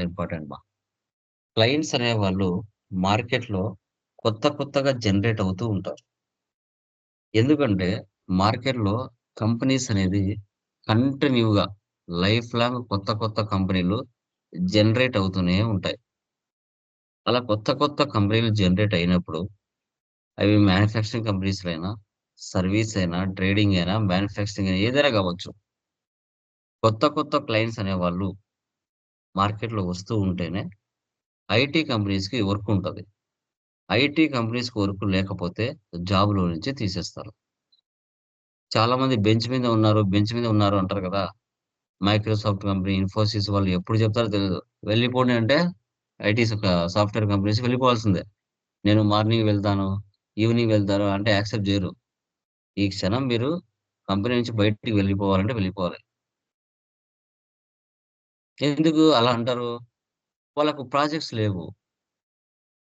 Important మా. Clients అనేవాళ్ళు మార్కెట్‌లో కొత్తగా జనరేట్ అవుతూ ఉంటారు. ఎందుకంటే మార్కెట్‌లో కంపెనీస్ అనేది కంటిన్యూ‌గా లైఫ్ లాంగ్ కొత్త కంపెనీలు జనరేట్ అవుతూనే ఉంటాయి. అలా కొత్త కంపెనీలు జనరేట్ అయినప్పుడు అవి మ్యానుఫ్యాక్చరింగ్ కంపెనీస్‌లైనా, సర్వీస్ అయినా, ట్రేడింగ్ అయినా, మ్యానుఫ్యాక్చరింగ్ అయినా ఏదైనా కావచ్చు. కొత్త క్లయింట్స్ అనేవాళ్ళు మార్కెట్‌లో వస్తూ ఉంటేనే ఐటీ కంపెనీస్‌కి వర్క్ ఉంటది. ఐటీ కంపెనీస్‌కి వర్క్ లేకపోతే జాబ్‌లో నుంచి తీసేస్తారు. చాలామంది బెంచ్ మీద ఉన్నారు అంటారు కదా! మైక్రోసాఫ్ట్ కంపెనీ, ఇన్ఫోసిస్ వాళ్ళు ఎప్పుడు చెప్తారో తెలీదు. వెళ్ళిపోండి అంటే సాఫ్ట్‌వేర్ కంపెనీస్ వెళ్ళిపోవాల్సిందే. నేను మార్నింగ్ వెళ్తాను, ఈవినింగ్ వెళ్తాను అంటే యాక్సెప్ట్ జేయరు. ఈ క్షణం మీరు కంపెనీ నుంచి బయటికి వెళ్ళిపోవాలంటే వెళ్ళిపోవాలి. ఎందుకు అలా అంటారు? వాళ్ళకు ప్రాజెక్ట్స్ లేవు.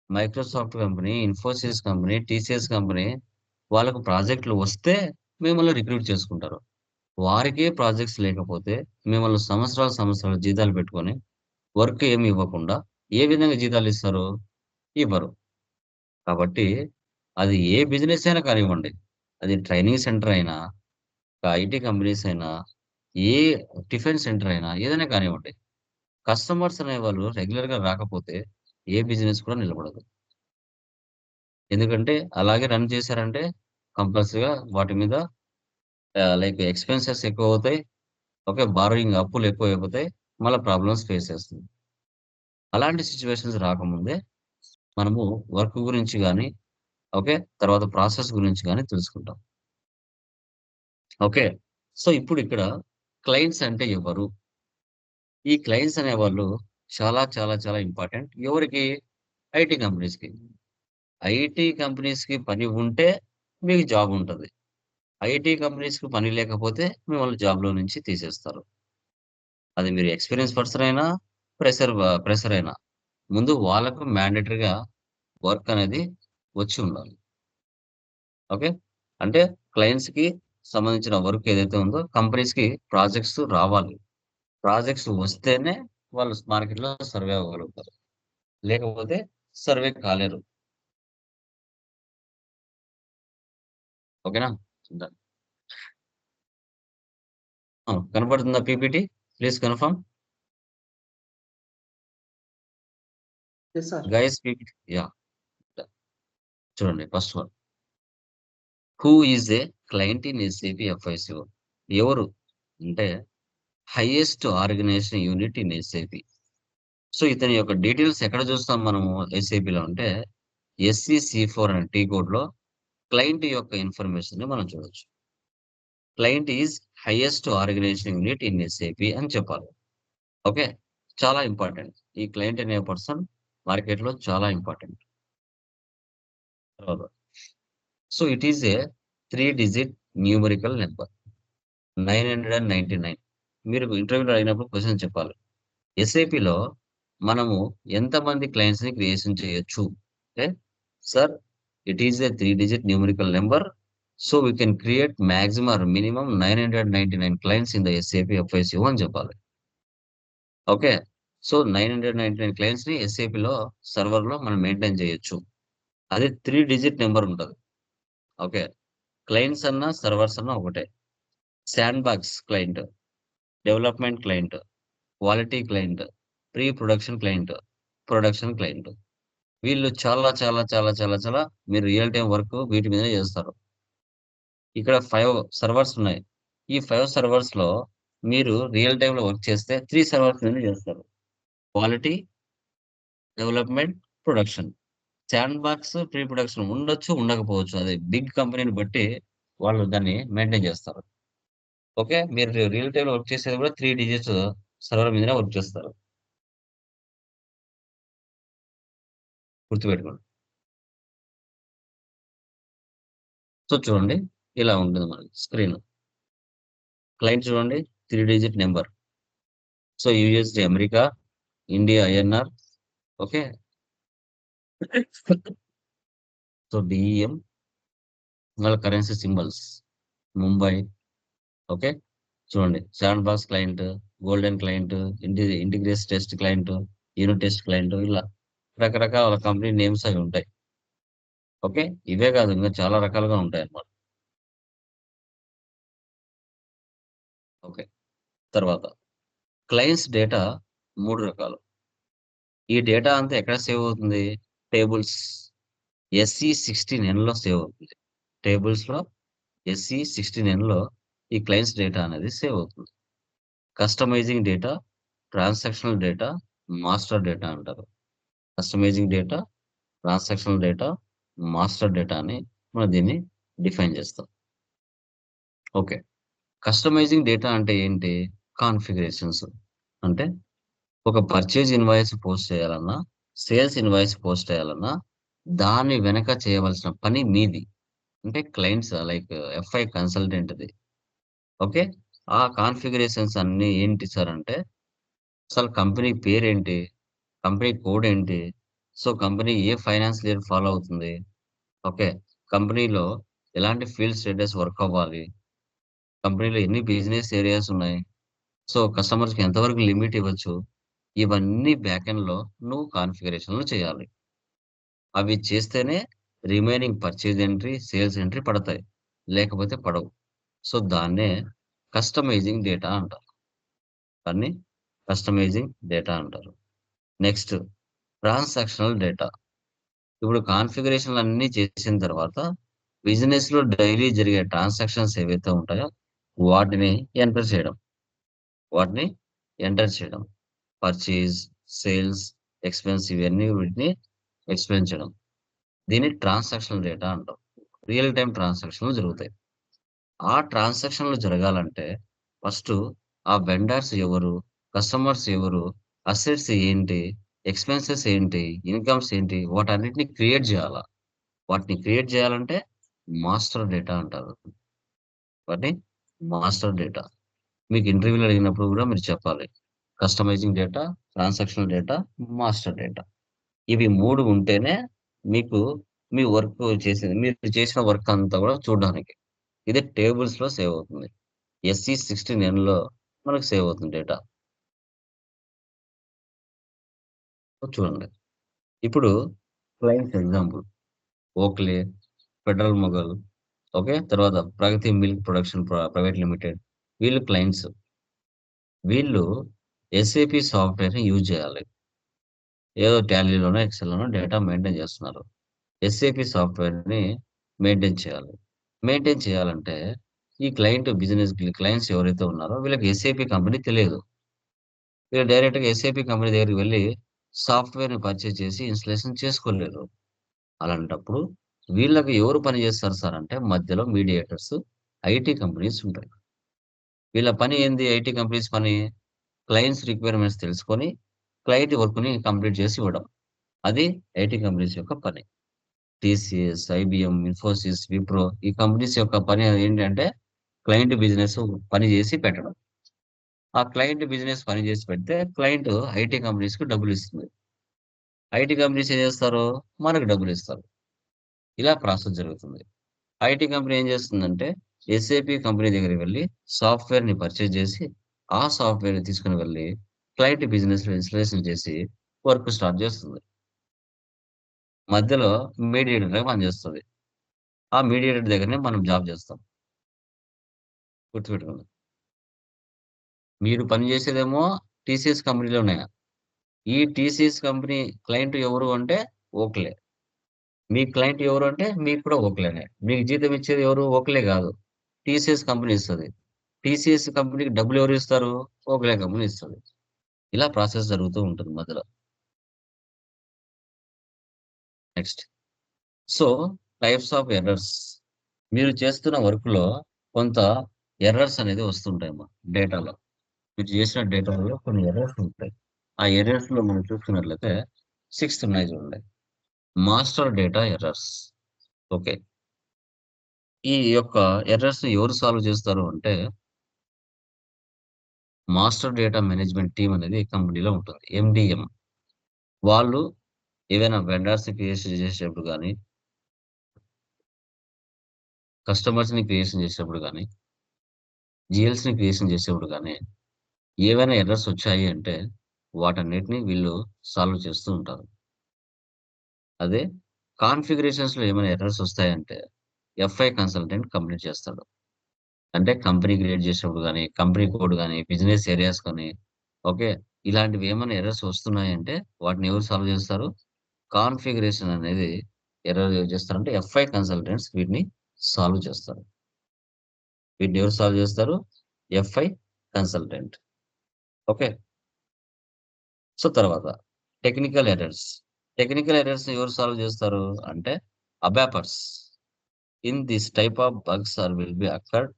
Microsoft company, Infosys company, TCS company వాళ్ళకు ప్రాజెక్ట్‌లు వస్తే మిమ్మల్ని రిక్రూట్ చేసుకుంటారు. వారికే ప్రాజెక్ట్స్ లేకపోతే మిమ్మల్ని సంవత్సరాలు జీతాలు పెట్టుకొని వర్క్ ఏమి ఇవ్వకుండా ఏ విధంగా జీతాలిస్తారు? ఇవ్వరు. కాబట్టి అది ఏ బిజినెస్ అయినా కానివ్వండి. అది ట్రైనింగ్ సెంటర్ అయినా, ఐటీ కంపెనీస్ అయినా, ఏ టిఫిన్ సెంటర్ అయినా ఏదైనా కానివ్వండి. కస్టమర్స్ అనేవాళ్ళు రెగ్యులర్‌గా రాకపోతే ఏ బిజినెస్ కూడా నిలబడదు. ఎందుకంటే అలాగే రన్ చేశారంటే కంపల్సరీగా వాటి మీద లైక్ ఎక్స్‌పెన్సెస్ ఎక్కువవుతాయి. ఓకే. బారోయింగ్ అప్పులు ఎక్కువైపోతాయి. మళ్ళా ప్రాబ్లమ్స్ ఫేస్ చేస్తుంది. అలాంటి సిట్యుయేషన్స్ రాకముందే మనము వర్క్ గురించి గాని, ఓకే. తర్వాత ప్రాసెస్ గురించి గాని తెలుసుకుంటాం. ఓకే. సో, ఇప్పుడిక్కడ క్లయింట్స్ అంటే ఎవరు? ఈ క్లయింట్స్ అనేవాళ్ళు చాలా ఇంపార్టెంట్. ఎవరికి? ఐటీ కంపెనీస్‌కి. ఐటీ కంపెనీస్‌కి పని ఉంటే మీకు జాబ్ ఉంటది. ఐటీ కంపెనీస్‌కి పని లేకపోతే మిమ్మల్ని జాబ్‌లో నుంచి తీసేస్తారు. అది మీరు ఎక్స్‌పీరియన్స్ పర్సన్ అయినా, ఫ్రెషర్ అయినా. ముందు వాళ్ళకు మ్యాండేటరీగా వర్క్ అనేది వచ్చి ఉండాలి. ఓకే. అంటే క్లయింట్స్‌కి సంబంధించిన వర్క్ ఏదైతే ఉందో కంపెనీస్‌కి ప్రాజెక్ట్స్ రావాలి. ప్రాజెక్ట్స్ వస్తేనే వాళ్ళు మార్కెట్‌లో సర్వే అవ్వగలుగుతారు. లేకపోతే సర్వే కాలేరు. ఓకేనా? డన్. కనపడుతుందా PPT? Please confirm. Yes sir. Guys PPT yeah! Done. చూడండి first one. Who is a client in SAP FICO? ఎవరు? అంటే highest organisation unit in SAP. So, ఇతని యొక్క డీటెయిల్స్ ఎక్కడ చూస్తాం మనము ఎస్ఏపీలో అంటే ఎస్‌సి-సి4 అనే టీ కోడ్‌లో క్లయింట్ యొక్క ఇన్ఫర్మేషన్‌ని మనం చూడొచ్చు. Client is highest organisation unit in SAP అని చెప్పాలి. ఓకే. చాలా ఇంపార్టెంట్. ఈ క్లయింట్ అనే పర్సన్ మార్కెట్‌లో చాలా ఇంపార్టెంట్. తర్వాత so, it is a 3 digit numerical number 999. మీరు ఇంటర్వ్యూలో అడిగినప్పుడు క్వెషన్ చెప్పాలి. ఎస్ఏపీలో మనము ఎంతమంది క్లయింట్స్‌ని క్రియేషన్ చేయొచ్చు? Okay. Sir, it is a 3 digit numerical number. So, we can create maximum or minimum 999 clients in the SAP FICO అని చెప్పాలి. ఓకే. సో, 999 క్లయింట్స్‌ని ఎస్ఏపీలో సర్వర్‌లో మనం మెయింటైన్ చేయొచ్చు. అది 3 డిజిట్ నంబర్ ఉంటది. ఓకే. క్లయింట్స్ అన్నా, సర్వర్స్ అన్నా ఒకటే. Sandbox client, development client, quality client, pre production client, production client. వీళ్ళు చాలా మీరు రియల్ టైమ్ వర్క్ వీటి మీదనే చేస్తారు. ఇక్కడ 5 సర్వర్స్ ఉన్నాయి. ఈ 5 సర్వర్స్‌లో మీరు రియల్ టైమ్‌లో వర్క్ చేస్తే 3 సర్వర్స్ మీద చేస్తారు. Quality, development, production. Sandbox, pre production ఉండొచ్చు, ఉండకపోవచ్చు. అది బిగ్ కంపెనీని బట్టి వాళ్ళు దాన్ని మెయింటైన్ చేస్తారు. ఓకే. మీరు రియల్ టైమ్‌లో వర్క్ చేసేది కూడా 3 డిజిట్స్ సర్వర్ మీదనే వర్క్ చేస్తారు. గుర్తుపెట్టుకోండి. సో, చూడండి ఇలా ఉంటుంది మనకి స్క్రీన్. క్లయింట్ చూడండి 3 digit number. So, USD America, India INR. Okay. So, DEM వాళ్ళ కరెన్సీ సింబల్స్. ముంబై. ఓకే. చూడండి sandbox client, golden client, integration test client. Unit test client ఇలా రకరకాల కంపెనీ నేమ్స్ అవి ఉంటాయి. ఓకే. ఇవే కాదు ఇంకా చాలా రకాలుగా ఉంటాయన్నమాట. ఓకే. తర్వాత క్లయింట్స్ డేటా 3 రకాలు. ఈ డేటా అంతా ఎక్కడ సేవ్ అవుతుంది? టేబుల్స్ SE16Nలో సేవ్ అవుతుంది. టేబుల్స్‌లో SE16Nలో ఈ క్లయింట్స్ డేటా అనేది సేవ్ అవుతుంది. Customising data, transactional data, master data అంటారు. Customising data, transactional data, master data అని మనం దీన్ని డిఫైన్ చేస్తాం. ఓకే. కస్టమైజింగ్ డేటా అంటే ఏంటి? కాన్ఫిగరేషన్స్. అంటే ఒక పర్చేజ్ ఇన్వాయిస్ పోస్ట్ చేయాలన్నా, సేల్స్ ఇన్వాయిస్ పోస్ట్ చేయాలన్నా, దాని వెనక చేయవలసిన పని మీది. అంటే క్లయింట్స్ లైక్ ఎఫ్ఐ కన్సల్టెంట్‌ది. ఓకే. ఆ కాన్ఫిగరేషన్స్ అన్నీ ఏంటి సార్ అంటే, అసలు కంపెనీ పేరేంటి? కంపెనీ కోడ్ ఏంటి? సో, కంపెనీ ఏ ఫైనాన్స్ ఇయర్ ఫాలో అవుతుంది? ఓకే. కంపెనీలో ఎలాంటి ఫీల్డ్ స్టేటస్ వర్క్ అవ్వాలి? కంపెనీలో ఎన్ని బిజినెస్ ఏరియాస్ ఉన్నాయి? సో, కస్టమర్స్‌కి ఎంతవరకు లిమిట్ ఇవ్వచ్చు? ఇవన్నీ బ్యాక్ ఎండ్‌లో నువ్వు కాన్ఫిగరేషన్‌లు చేయాలి. అవి చేస్తేనే remaining purchase entry, sales entry పడతాయి. లేకపోతే పడవు. సో, దాన్నే కస్టమైజింగ్ డేటా అంటారు. దాన్ని కస్టమైజింగ్ డేటా అంటారు. Next transactional data. ఇప్పుడు కాన్ఫిగరేషన్‌లన్నీ చేసిన తర్వాత బిజినెస్‌లో డైలీ జరిగే ట్రాన్సాక్షన్స్ ఏవైతే ఉంటాయో వాటిని ఎంటర్ చేయడం. వాటిని ఎంటర్ చేయడం. పర్చేజ్, సేల్స్, ఎక్స్‌పెన్స్ ఇవన్నీ వీటిని ఎక్స్‌ప్లెయిన్ చేయడం. దీన్ని ట్రాన్సాక్షనల్ డేటా అంటాం. రియల్ టైమ్ ట్రాన్సాక్షన్‌లు జరుగుతాయి. ఆ ట్రాన్సాక్షన్‌లు జరగాలంటే ఫస్టు ఆ వెండర్స్ ఎవరు? కస్టమర్స్ ఎవరు? అసెట్స్ ఏంటి? ఎక్స్‌పెన్సెస్ ఏంటి? ఇన్‌కమ్స్ ఏంటి? వాటన్నిటిని క్రియేట్ జేయాల. వాటిని క్రియేట్ జేయాలంటే మాస్టర్ డేటా అంటారు. వాటిని మాస్టర్ డేటా. మీకు ఇంటర్వ్యూలో అడిగినప్పుడు గూడా మీరు చెప్పాలి. Customising data, transactional data, master data. ఇవి 3 ఉంటేనే మీకు మీ వర్క్ చేసేది మీరు చేసిన వర్క్ అంతా గూడా చూడ్డానికి. ఇది టేబుల్స్‌లో సేవ్ అవుతుంది. SE16Nలో మనకు సేవ్ అవుతుంది డేటా. చూడండి. ఇప్పుడు clients example Oakley, Federal Mogul, okay. తర్వాత Pragati milk production private limited వీళ్ళు క్లయింట్స్. వీళ్ళు ఎస్ఏపీ సాఫ్ట్‌వేర్‌ని యూజ్ చేయాలి. ఏదో టాలీలోనో, ఎక్సెల్‌లోనో డేటా మెయింటైన్ చేస్తున్నారు. ఎస్ఏపీ సాఫ్ట్‌వేర్‌ని మెయింటైన్ చేయాలి. మెయింటైన్ చేయాలంటే ఈ క్లయింట్స్ ఎవరైతే ఉన్నారో వీళ్ళకి ఎస్ఏపీ కంపెనీ తెలియదు. వీళ్ళు డైరెక్ట్‌గా ఎస్ఏపీ కంపెనీ దగ్గరికి వెళ్లి సాఫ్ట్‌వేర్‌ని పర్చేజ్ చేసి ఇన్‌స్టాలేషన్ చేసుకోలేరు. అలాంటప్పుడు వీళ్ళకి ఎవరు పని చేస్తారు సార్ అంటే మధ్యలో మీడియేటర్స్ ఐటీ కంపెనీస్ ఉంటాయి. వీళ్ళ పని ఏంది ఐటీ కంపెనీస్ పని? క్లయింట్స్ రిక్వైర్మెంట్స్ తెలుసుకొని క్లయింట్ వర్క్‌ని కంప్లీట్ చేసి ఇవ్వడం. అది ఐటీ కంపెనీస్ యొక్క పని. టీసీఎస్, ఐబీఎం, ఇన్ఫోసిస్, విప్రో ఈ కంపెనీస్ యొక్క పని ఏంటంటే క్లయింట్ బిజినెస్ పని చేసి పెట్టడం. ఆ క్లయింట్ బిజినెస్ పని చేసి పెడితే క్లయింట్ ఐటీ కంపెనీస్‌కి డబ్బులిస్తుంది. ఐటీ కంపెనీస్ ఏం చేస్తారు? మనకు డబ్బులిస్తారు. ఇలా ప్రాసెస్ జరుగుతుంది. ఐటీ కంపెనీ ఏం చేస్తుందంటే ఎస్ఏపీ కంపెనీ దగ్గరికి వెళ్లి సాఫ్ట్‌వేర్‌ని పర్చేజ్ చేసి, ఆ సాఫ్ట్‌వేర్‌ని తీసుకొని వెళ్లి క్లయింట్ బిజినెస్‌లో ఇన్‌స్టాలేషన్ చేసి వర్క్ స్టార్ట్ చేస్తుంది. మధ్యలో మీడియేటర్‌గా పనిచేస్తది. ఆ మీడియేటర్ దగ్గరనే మనం జాబ్ చేస్తాం. గుర్తుపెట్టుకోండి. మీరు పని చేసేదేమో టీసీఎస్ కంపెనీలోనే. ఈ టీసీఎస్ కంపెనీ క్లయింట్ ఎవరు అంటే ఓక్లే. మీ క్లయింట్ ఎవరు అంటే మీకు కూడా ఓక్లేనే. మీకు జీతం ఇచ్చేది ఎవరు? ఓక్లే గాదు. టీసీఎస్ కంపెనీ ఇస్తది. టీసీఎస్ కంపెనీకి డబ్బులు ఎవరు ఇస్తారు? ఓక్లే కంపెనీ ఇస్తది. ఇలా ప్రాసెస్ జరుగుతూ ఉంటుంది మధ్యలో. Next. So, types of errors. మీరు చేస్తున్న వర్క్‌లో కొంత ఎర్రర్స్ అనేది వస్తుంటాయమ్మా డేటాలో. మీరు చేసిన డేటాలో కొన్ని ఎర్రర్స్ ఉంటాయి. ఆ ఎర్రర్స్‌లో మనం చూసుకున్నట్లయితే 6 ఉన్నాయి చూడండి. Master data errors. ఓకే. ఈ యొక్క ఎర్రర్స్‌ని ఎవరు సాల్వ్ చేస్తారు అంటే మాస్టర్ డేటా మేనేజ్మెంట్ టీమ్ అనేది కంపెనీలో ఉంటుంది. ఎండీఎం. వాళ్ళు ఏవైనా వెండర్స్‌ని క్రియేషన్ చేసేటప్పుడు గాని, కస్టమర్స్‌ని క్రియేషన్ చేసేటప్పుడు గాని, జీఎల్స్‌ని క్రియేషన్ చేసేప్పుడు గాని, ఏవైనా ఎర్రర్స్ వచ్చాయి అంటే, వాటన్నిటిని వీళ్ళు సాల్వ్ చేస్తూ ఉంటారు. అదే కాన్ఫిగరేషన్స్‌లో ఏమైనా ఎర్రర్స్ వస్తాయంటే ఎఫ్ఐ కన్సల్టెంట్ కంప్లీట్ చేస్తాడు. అంటే కంపెనీ క్రియేట్ చేసినప్పుడు గాని, కంపెనీ కోడ్ గాని, బిజినెస్ ఏరియాస్ కానీ, ఓకే. ఇలాంటివి ఏమైనా ఎర్రర్స్ వస్తున్నాయంటే వాటిని ఎవరు సాల్వ్ చేస్తారు? కాన్ఫిగరేషన్ అనేది ఎర్రర్ ఎవరు చేస్తారంటే ఎఫ్ఐ కన్సల్టెంట్స్ వీటిని సాల్వ్ చేస్తారు. వీటిని ఎవరు సాల్వ్ చేస్తారు? FI consultant. ఓకే. సో, తర్వాత టెక్నికల్ ఎర్రర్స్. టెక్నికల్ ఎర్రర్స్‌ని ఎవరు సాల్వ్ చేస్తారు? అంటే ABAPers. In this type of bugs will be occurred.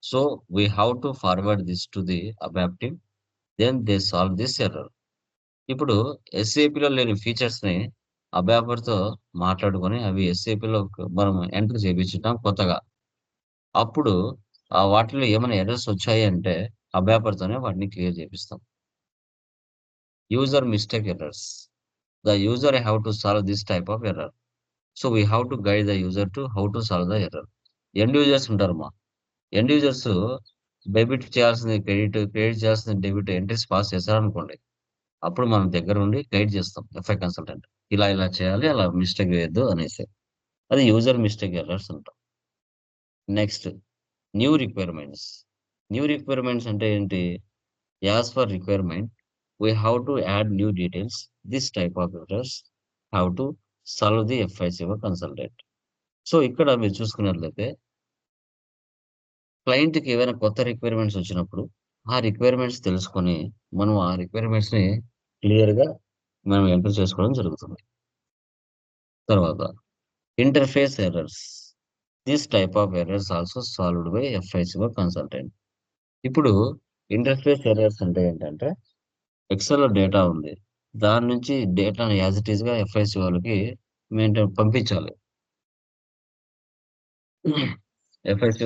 So, we have to forward this to the ABAP team. Then they solve this error. ఇప్పుడు ఎస్ఏపీలో లేని ఫీచర్స్‌ని అబాపర్‌తో మాట్లాడుకొని అవి ఎస్ఏపీలో మనం ఎంటర్ చేపించుంటాం కొత్తగా. అప్పుడు వాటిలో ఏమైనా ఎర్రర్స్ వచ్చాయి అంటే అబాపర్‌తోనే వాటిని క్లియర్ చేపిస్తాం. User mistake errors. The user have to solve this type of error. So we have to guide the user to how to solve the error. End users ఉంటారమ్మా. ఎండ్ యూజర్స్ డెబిట్ చేయాల్సింది credit, credit చేయాల్సింది debit entries pass చేశారనుకోండి. అప్పుడు మనం దగ్గరుండి guide చేస్తాం FI consultant. ఇలా చేయాలి, అలా మిస్టేక్ వేయొద్దు అనేసి. అది యూజర్ మిస్టేక్ ఎర్రర్స్ అంటాం. Next new requirements. New requirements అంటే ఏంటి? As per requirement we have to add new details. This type of errors have to solve the FICO consultant. So, ఇక్కడ మీరు చూసుకున్నట్లయితే క్లయింట్‌కి ఏవైనా కొత్త రిక్వైర్మెంట్స్ వచ్చినప్పుడు, ఆ రిక్వైర్మెంట్స్ తెలుసుకొని, మనం ఆ రిక్వైర్మెంట్స్‌ని క్లియర్‌గా మనం ఎంటర్ చేసుకోవడం జరుగుతుంది. తర్వాత interface errors. This type of errors also solved by FICO consultant. ఇప్పుడు ఇంటర్ఫేస్ ఎర్రర్స్ అంటే ఏంటంటే ఎక్సెల్‌లో డేటా ఉంది. దాని నుంచి డేటాను యాస్ ఇట్ ఈస్‌గా ఎఫ్ఐసీ వాళ్ళకి పంపించాలి. ఎఫ్ఐసీ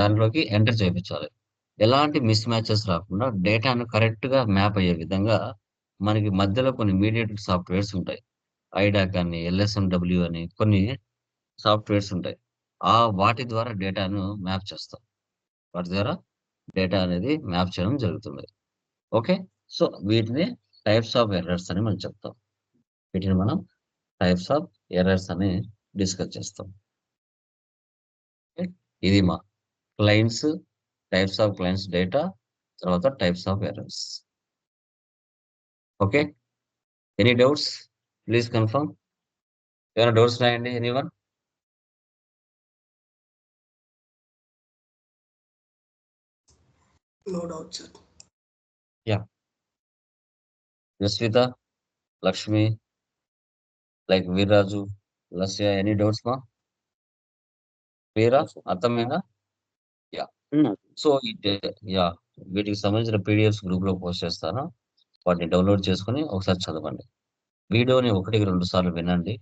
దాంట్లోకి ఎంటర్ చేపించాలి. ఎలాంటి మిస్ మ్యాచెస్ రాకుండా డేటాను కరెక్ట్‌గా మ్యాప్ అయ్యే విధంగా మనకి మధ్యలో కొన్ని మీడియేటెడ్ సాఫ్ట్‌వేర్స్ ఉంటాయి. ఐడాక్ అని, ఎల్ఎస్ఎండబ్ల్యూ అని కొన్ని సాఫ్ట్‌వేర్స్ ఉంటాయి. వాటి ద్వారా డేటాను మ్యాప్ చేస్తాం. వాటి ద్వారా డేటా అనేది మ్యాప్ చేయడం జరుగుతుంది. ఓకే. సో, వీటిని టైప్స్ ఆఫ్ ఎర్రర్స్ అని మనం చెప్తాం. వీటిని మనం టైప్స్ ఆఫ్ ఎర్రర్స్ అని డిస్కస్ చేస్తాం. ఓకే. ఇది మా clients, types of clients data, తర్వాత types of errors. Okay. Any doubts? Please confirm. ఏమైనా డౌట్స్ ఉన్నాయండి anyone? No doubt, sir. Yeah! Yashwitha, Lakshmi, like Veerraju, Lasya any doubts మా? క్లియరా? అర్థమైందా? యాహ్! So, yeah! వీటికి సంబంధించిన పీడిఎఫ్స్ గ్రూప్‌లో పోస్ట్ చేస్తాను. వాటిని డౌన్‌లోడ్ చేసుకొని ఒకసారి చదవండి. వీడియోని 1కి 2 సార్లు వినండి.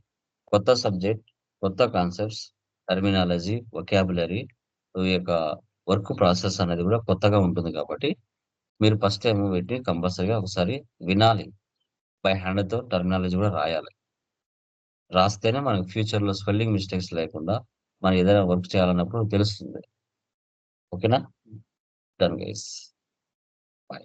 కొత్త సబ్జెక్ట్, కొత్త కాన్సెప్ట్స్, టర్మినాలజీ, వొకాబులరీ ఈ యొక్క వర్క్ ప్రాసెస్ అనేది కూడా కొత్తగా ఉంటుంది కాబట్టి, మీరు ఫస్ట్ టైమ్ వీటిని కంపల్సరీగా ఒకసారి వినాలి. బై హ్యాండ్‌తో టర్మినాలజీ కూడా రాయాలి. రాస్తేనే మనకు ఫ్యూచర్‌లో స్పెల్లింగ్ మిస్టేక్స్ లేకుండా మనం ఏదైనా వర్క్ చేయాలన్నప్పుడు తెలుస్తుంది. ఓకేనా? Done guys. బై.